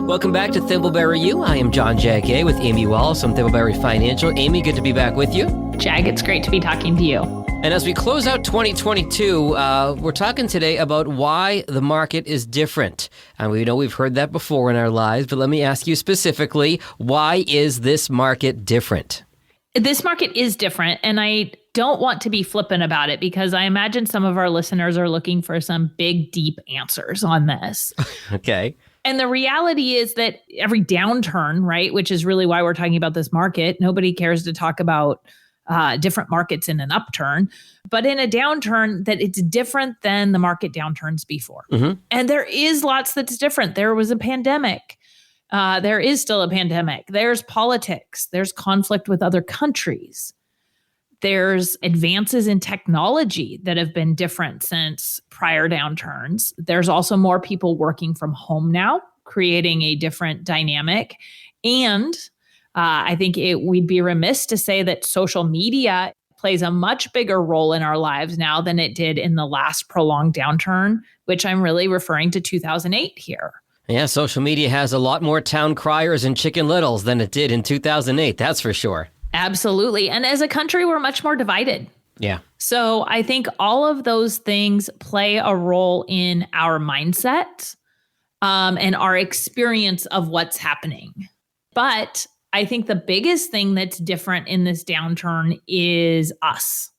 Welcome back to Thimbleberry U. I am John Jagay with Amy Wallace from Thimbleberry Financial. Amy, good to be back with you. Jag, it's great to be talking to you. And as we close out 2022, we're talking today about why the market is different. And we know we've heard that before in our lives, but let me ask you specifically, why is this market different? This market is different, and I don't want to be flippant about it because I imagine some of our listeners are looking for some big, deep answers on this. Okay. And the reality is that every downturn, right, which is really why we're talking about this market, nobody cares to talk about different markets in an upturn, but in a downturn that it's different than the market downturns before. Mm-hmm. And there is lots that's different. There was a pandemic. There is still a pandemic. There's politics. There's conflict with other countries. There's advances in technology that have been different since prior downturns. There's also more people working from home now, creating a different dynamic. And I think we'd be remiss to say that social media plays a much bigger role in our lives now than it did in the last prolonged downturn, which I'm really referring to 2008 here. Yeah, social media has a lot more town criers and Chicken Littles than it did in 2008, that's for sure. Absolutely. And as a country, we're much more divided. Yeah. So I think all of those things play a role in our mindset and our experience of what's happening. But I think the biggest thing that's different in this downturn is us,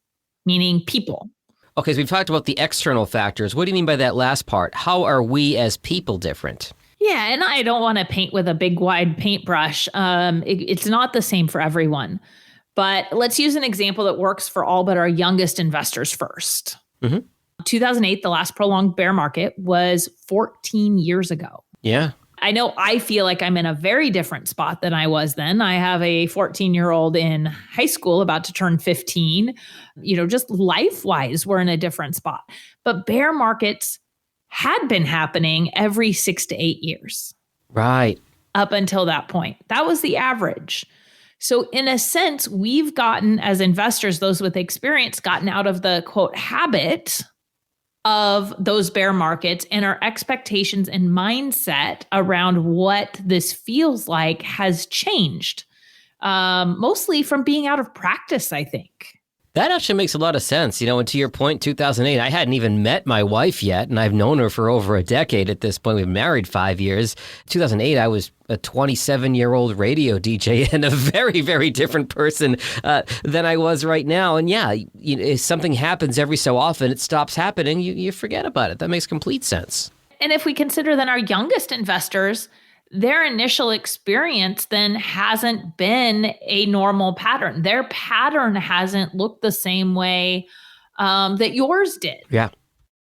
meaning people. Okay, so we've talked about the external factors. What do you mean by that last part? How are we as people different? Yeah, and I don't want to paint with a big, wide paintbrush. It's not the same for everyone. But let's use an example that works for all but our youngest investors first. Mm-hmm. 2008, the last prolonged bear market, was 14 years ago. Yeah. I know I feel like I'm in a very different spot than I was then. I have a 14-year-old in high school about to turn 15. Just life-wise, we're in a different spot. But bear markets had been happening every 6 to 8 years. Right. Up until that point. That was the average. So in a sense, we've gotten, as investors, those with experience, gotten out of the, quote, habit of those bear markets, and our expectations and mindset around what this feels like has changed, mostly from being out of practice, I think. That actually makes a lot of sense. And to your point, 2008, I hadn't even met my wife yet, and I've known her for over a decade at this point. We've been married 5 years. 2008, I was a 27-year-old radio DJ and a very, very different person than I was right now. And yeah, if something happens every so often, it stops happening, you forget about it. That makes complete sense. And if we consider then our youngest investors, their initial experience then hasn't been a normal pattern. Their pattern hasn't looked the same way that yours did. Yeah.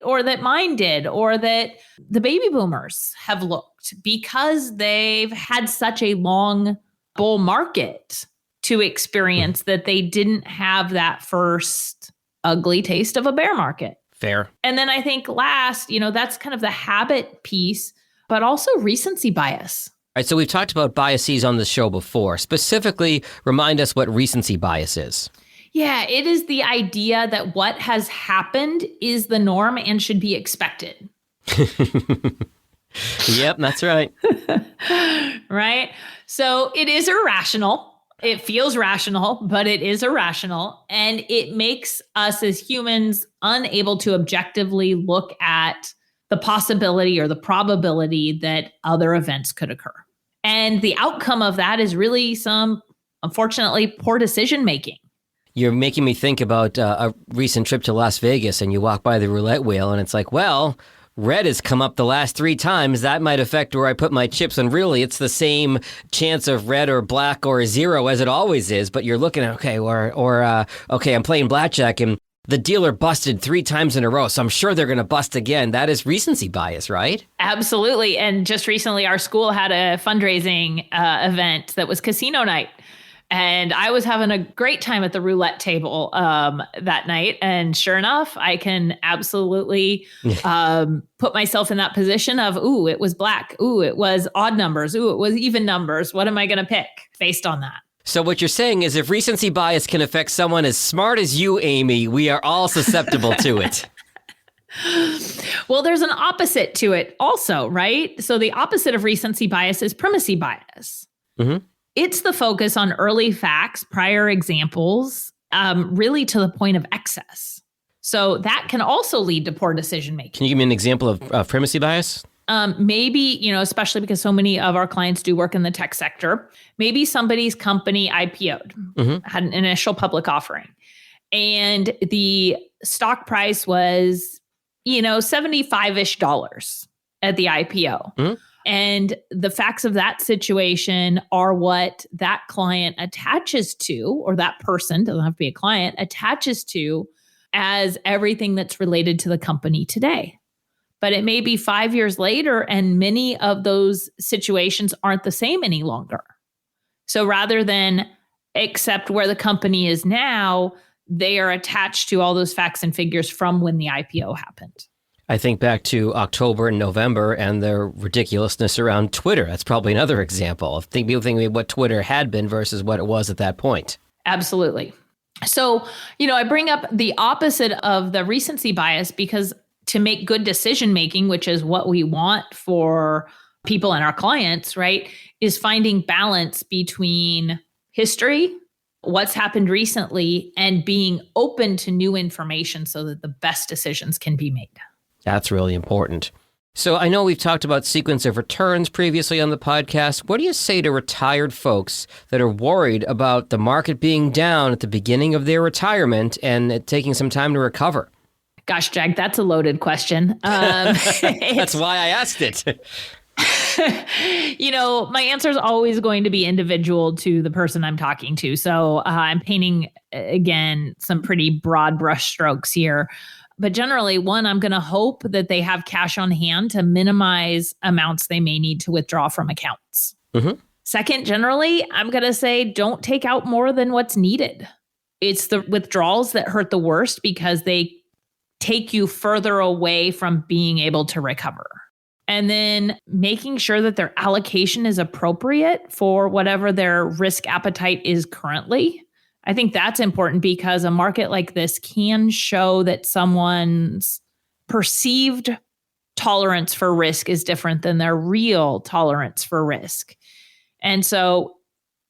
Or that mine did, or that the baby boomers have looked, because they've had such a long bull market to experience that they didn't have that first ugly taste of a bear market. Fair. And then I think last, that's kind of the habit piece, but also recency bias. All right, so we've talked about biases on the show before. Specifically, remind us what recency bias is. Yeah, it is the idea that what has happened is the norm and should be expected. Yep, that's right. Right? So it is irrational. It feels rational, but it is irrational. And it makes us as humans unable to objectively look at the possibility or the probability that other events could occur. And the outcome of that is really some, unfortunately, poor decision making. You're making me think about a recent trip to Las Vegas, and you walk by the roulette wheel and it's like, well, red has come up the last 3 times. That might affect where I put my chips. And really, it's the same chance of red or black or 0 as it always is. But you're looking at, okay, I'm playing blackjack and the dealer busted 3 times in a row, so I'm sure they're going to bust again. That is recency bias, right? Absolutely. And just recently, our school had a fundraising event that was casino night. And I was having a great time at the roulette table that night. And sure enough, I can absolutely put myself in that position of, ooh, it was black. Ooh, it was odd numbers. Ooh, it was even numbers. What am I going to pick based on that? So what you're saying is if recency bias can affect someone as smart as you, Amy, we are all susceptible to it. Well, there's an opposite to it also, right? So the opposite of recency bias is primacy bias. Mm-hmm. It's the focus on early facts, prior examples, really to the point of excess. So that can also lead to poor decision making. Can you give me an example of primacy bias? Maybe, especially because so many of our clients do work in the tech sector, maybe somebody's company IPO'd, had an initial public offering, and the stock price was, $75-ish at the IPO. Mm-hmm. And the facts of that situation are what that client attaches to, or that person, doesn't have to be a client, attaches to as everything that's related to the company today. But it may be 5 years later, and many of those situations aren't the same any longer. So rather than accept where the company is now, they are attached to all those facts and figures from when the IPO happened. I think back to October and November and the ridiculousness around Twitter. That's probably another example of people thinking what Twitter had been versus what it was at that point. Absolutely. So, I bring up the opposite of the recency bias because to make good decision making, which is what we want for people and our clients, right, is finding balance between history, what's happened recently, and being open to new information so that the best decisions can be made. That's really important. So I know we've talked about sequence of returns previously on the podcast. What do you say to retired folks that are worried about the market being down at the beginning of their retirement and it taking some time to recover? Gosh, Jag, that's a loaded question. That's why I asked it. My answer is always going to be individual to the person I'm talking to. So I'm painting, again, some pretty broad brush strokes here. But generally, one, I'm going to hope that they have cash on hand to minimize amounts they may need to withdraw from accounts. Mm-hmm. Second, generally, I'm going to say don't take out more than what's needed. It's the withdrawals that hurt the worst because they take you further away from being able to recover. And then making sure that their allocation is appropriate for whatever their risk appetite is currently. I think that's important because a market like this can show that someone's perceived tolerance for risk is different than their real tolerance for risk. And so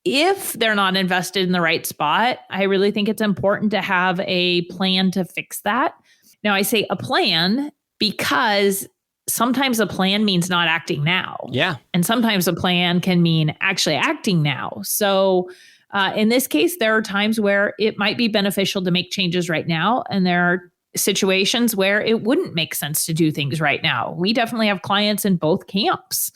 if they're not invested in the right spot, I really think it's important to have a plan to fix that. Now, I say a plan because sometimes a plan means not acting now. Yeah. And sometimes a plan can mean actually acting now. So in this case, there are times where it might be beneficial to make changes right now. And there are situations where it wouldn't make sense to do things right now. We definitely have clients in both camps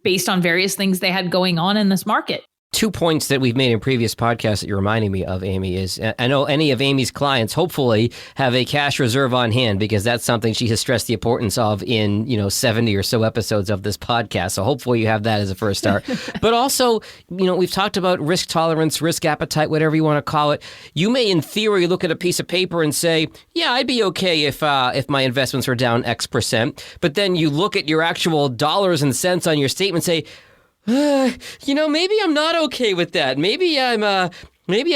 based on various things they had going on in this market. 2 points that we've made in previous podcasts that you're reminding me of, Amy, is I know any of Amy's clients hopefully have a cash reserve on hand because that's something she has stressed the importance of in, 70 or so episodes of this podcast. So hopefully you have that as a first start. But also, we've talked about risk tolerance, risk appetite, whatever you want to call it. You may, in theory, look at a piece of paper and say, yeah, I'd be okay if my investments were down X percent. But then you look at your actual dollars and cents on your statement and say, maybe I'm not okay with that. Maybe I'm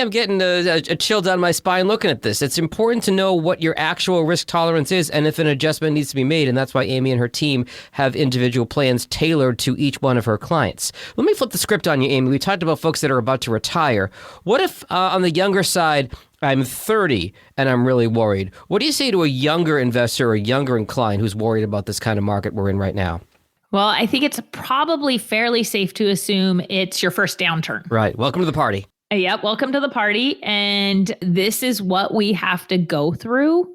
getting a chill down my spine looking at this. It's important to know what your actual risk tolerance is and if an adjustment needs to be made. And that's why Amy and her team have individual plans tailored to each one of her clients. Let me flip the script on you, Amy. We talked about folks that are about to retire. What if on the younger side, I'm 30 and I'm really worried? What do you say to a younger investor or a younger client who's worried about this kind of market we're in right now? Well, I think it's probably fairly safe to assume it's your first downturn. Right. Welcome to the party. Yep. Welcome to the party. And this is what we have to go through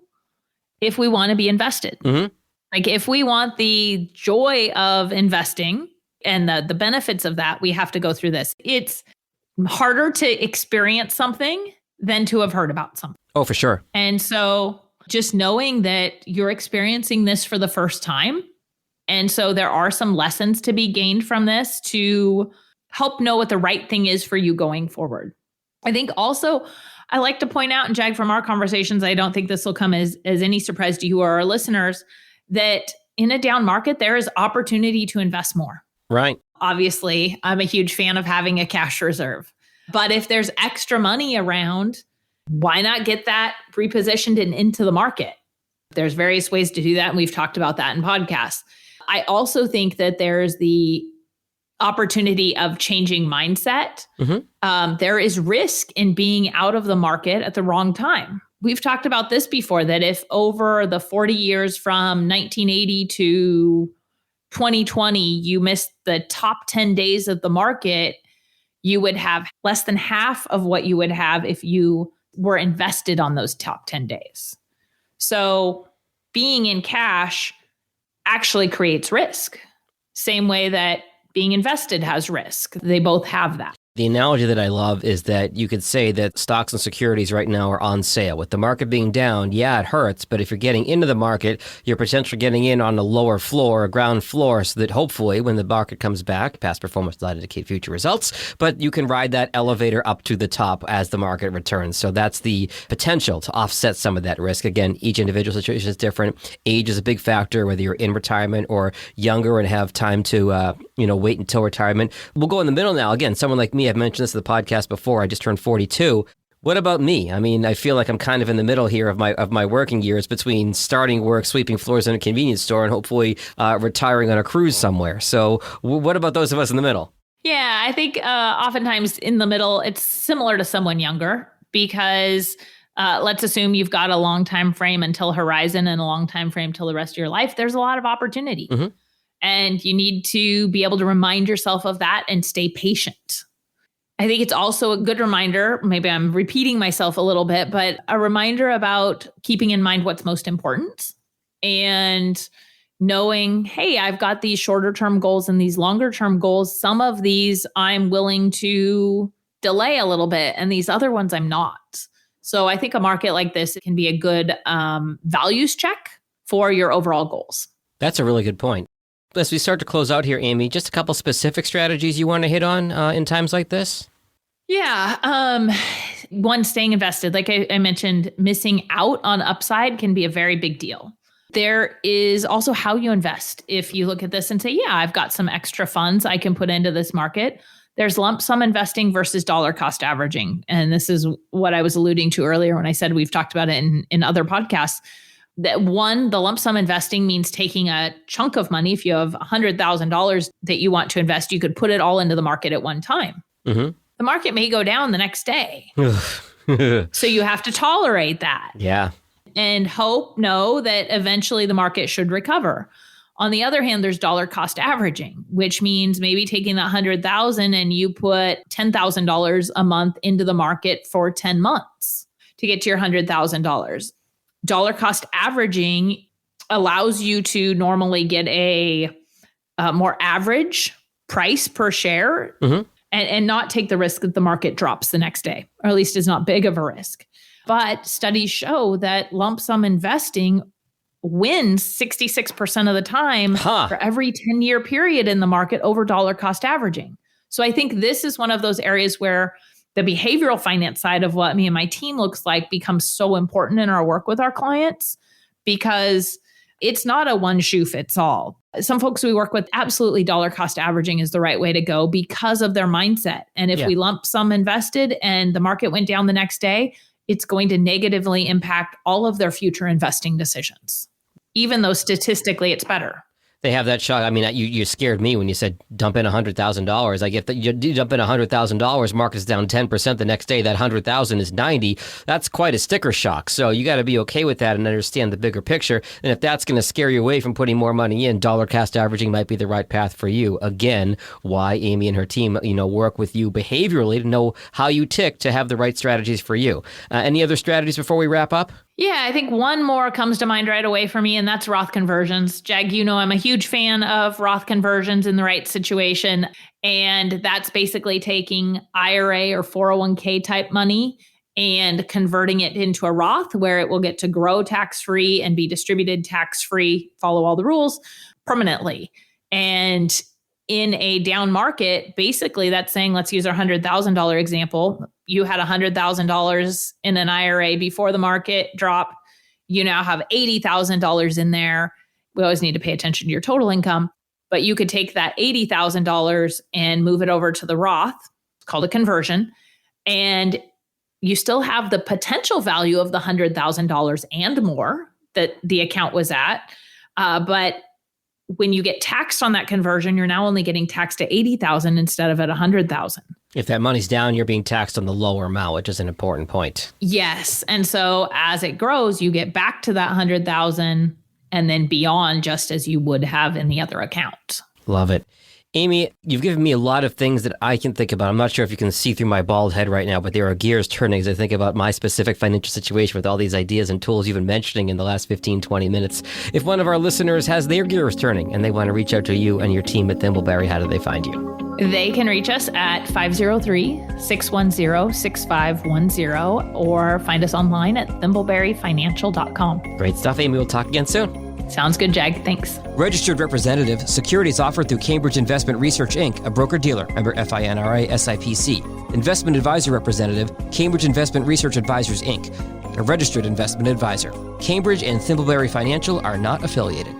if we want to be invested. Mm-hmm. Like if we want the joy of investing and the benefits of that, we have to go through this. It's harder to experience something than to have heard about something. Oh, for sure. And so just knowing that you're experiencing this for the first time, and so there are some lessons to be gained from this to help know what the right thing is for you going forward. I think also I like to point out, and Jag, from our conversations, I don't think this will come as any surprise to you or our listeners, that in a down market, there is opportunity to invest more. Right. Obviously, I'm a huge fan of having a cash reserve. But if there's extra money around, why not get that repositioned and into the market? There's various ways to do that. And we've talked about that in podcasts. I also think that there's the opportunity of changing mindset. There is risk in being out of the market at the wrong time. We've talked about this before, that if over the 40 years from 1980 to 2020, you missed the top 10 days of the market, you would have less than half of what you would have if you were invested on those top 10 days. So being in cash actually creates risk. Same way that being invested has risk. They both have that. The analogy that I love is that you could say that stocks and securities right now are on sale. With the market being down, yeah, it hurts, but if you're getting into the market, you're potentially getting in on a lower floor, a ground floor, so that hopefully when the market comes back, past performance does not indicate future results, but you can ride that elevator up to the top as the market returns. So that's the potential to offset some of that risk. Again, each individual situation is different. Age is a big factor, whether you're in retirement or younger and have time to wait until retirement. We'll go in the middle now. Again, someone like me, I've mentioned this in the podcast before. I just turned 42. What about me? I mean, I feel like I'm kind of in the middle here of my working years between starting work, sweeping floors in a convenience store, and hopefully retiring on a cruise somewhere. So what about those of us in the middle? Yeah, I think oftentimes in the middle, it's similar to someone younger because let's assume you've got a long time frame until horizon and a long time frame till the rest of your life. There's a lot of opportunity. And you need to be able to remind yourself of that and stay patient. I think it's also a good reminder, maybe I'm repeating myself a little bit, but a reminder about keeping in mind what's most important and knowing, hey, I've got these shorter term goals and these longer term goals. Some of these I'm willing to delay a little bit and these other ones I'm not. So I think a market like this can be a good values check for your overall goals. That's a really good point. As we start to close out here, Amy, just a couple specific strategies you want to hit on in times like this? Yeah. One, staying invested. Like I mentioned, missing out on upside can be a very big deal. There is also how you invest. If you look at this and say, yeah, I've got some extra funds I can put into this market. There's lump sum investing versus dollar cost averaging. And this is what I was alluding to earlier when I said we've talked about it in other podcasts. That one, the lump sum investing means taking a chunk of money. If you have $100,000 that you want to invest, you could put it all into the market at one time. The market may go down the next day. So you have to tolerate that. Yeah. And know that eventually the market should recover. On the other hand, there's dollar cost averaging, which means maybe taking that $100,000 and you put $10,000 a month into the market for 10 months to get to your $100,000. Dollar cost averaging allows you to normally get a more average price per share and not take the risk that the market drops the next day, or at least is not big of a risk. But studies show that lump sum investing wins 66% of the time for every 10-year period in the market over dollar cost averaging. So I think this is one of those areas where the behavioral finance side of what me and my team looks like becomes so important in our work with our clients because it's not a one shoe fits all. Some folks we work with, absolutely dollar cost averaging is the right way to go because of their mindset. And if we lump sum invested and the market went down the next day, it's going to negatively impact all of their future investing decisions, even though statistically it's better. They have that shock. I mean, you scared me when you said dump in $100,000. I get that you dump in $100,000, market's down 10% the next day. That 100,000 is 90. That's quite a sticker shock. So you got to be okay with that and understand the bigger picture. And if that's going to scare you away from putting more money in, dollar cost averaging might be the right path for you. Again, why Amy and her team, work with you behaviorally to know how you tick to have the right strategies for you. Any other strategies before we wrap up? Yeah, I think one more comes to mind right away for me, and that's Roth conversions. Jag, I'm a huge fan of Roth conversions in the right situation. And that's basically taking IRA or 401k type money and converting it into a Roth where it will get to grow tax-free and be distributed tax-free, follow all the rules permanently. And in a down market, basically that's saying, let's use our $100,000 example. You had $100,000 in an IRA before the market dropped. You now have $80,000 in there. We always need to pay attention to your total income, but you could take that $80,000 and move it over to the Roth. It's called a conversion. And you still have the potential value of the $100,000 and more that the account was at. But when you get taxed on that conversion, you're now only getting taxed at $80,000 instead of at $100,000. If that money's down, you're being taxed on the lower amount, which is an important point. Yes. And so as it grows, you get back to that $100,000 and then beyond, just as you would have in the other account. Love it. Amy, you've given me a lot of things that I can think about. I'm not sure if you can see through my bald head right now, but there are gears turning as I think about my specific financial situation with all these ideas and tools you've been mentioning in the last 15, 20 minutes. If one of our listeners has their gears turning and they want to reach out to you and your team at Thimbleberry, how do they find you? They can reach us at 503-610-6510 or find us online at thimbleberryfinancial.com. Great stuff, Amy. We'll talk again soon. Sounds good, Jag. Thanks. Registered representative, securities offered through Cambridge Investment Research, Inc., a broker-dealer, member FINRA SIPC. Investment advisor representative, Cambridge Investment Research Advisors, Inc., a registered investment advisor. Cambridge and Thimbleberry Financial are not affiliated.